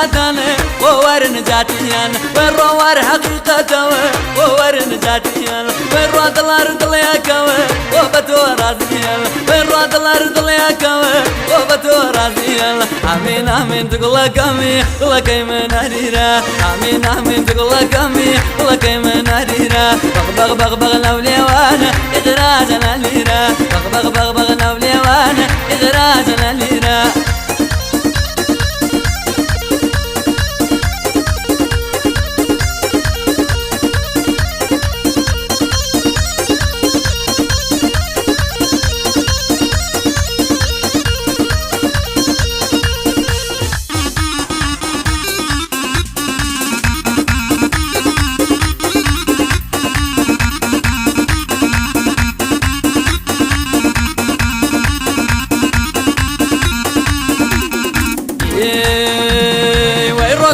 نجاتنا وور نجاتيان وروار حقيقته وور نجاتيان وراد الارض ليكوا وبتو رازيان وراد الارض ليكوا وبتو رازيان امين امين تقول كمي لك من هريرا امين امين تقول كمي لك من هريرا بغ بغ بغ لولي وانا اغراجنا ليرا بغ بغ بغ لولي وانا اغراجنا ليرا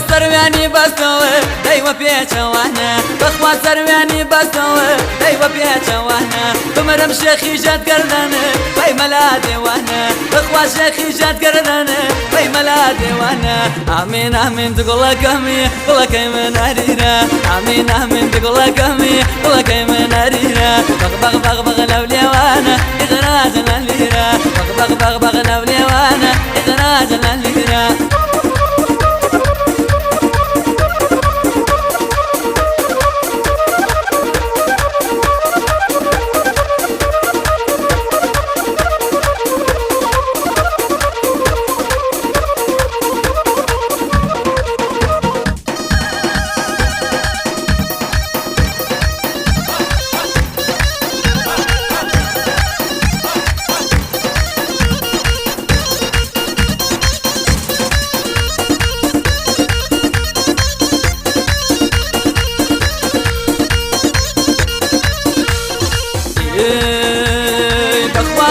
سرواني بستوى دايما بيتشا واحنا بخوات سرواني بستوى دايما بيتشا واحنا بمرم شيخي جات قردنا باي ملادي واحنا بخوات شيخي جات قردنا باي ملادي واحنا امين امين تقول كمي قول كيمن هريرا امين امين تقول كمي قول كيمن هريرا بغ بغ بغ لولي وانا اغراجنا ليرا بغ بغ بغ لولي وانا اغراجنا ليرا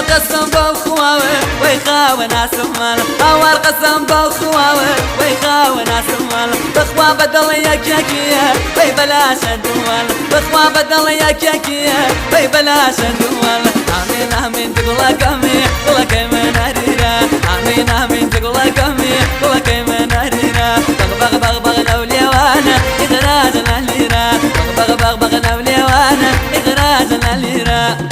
قسم بالخواوة ويخاوة ناس مال أول قسم بالخواوة ويخاوة ناس مال بخوا بدل يكيكية بي بلاش الدول بخوا بدل يكيكية بي بلاش الدول آمين آمين تقول كمي قول كيمن هريرا آمين آمين تقول كمي قول كيمن هريرا بغ بغ بغ بغ لولي وانا إخراجنا ليرا بغ بغ بغ بغ لولي وانا إخراجنا ليرا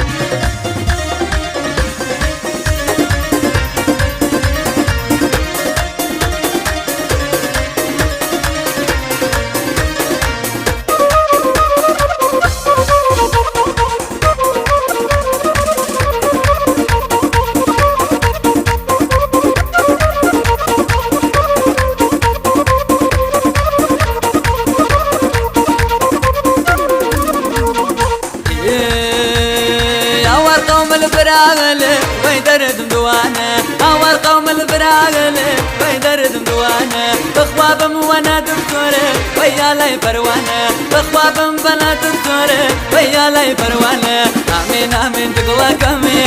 الفراغل ويدرد دوانا أول قوم الفراغل ويدرد دوانا بخوابم وانا دكتورة ويا لي فروانا بخوابم بلا دكتورة ويا لي فروانا آمين آمين تقول كمي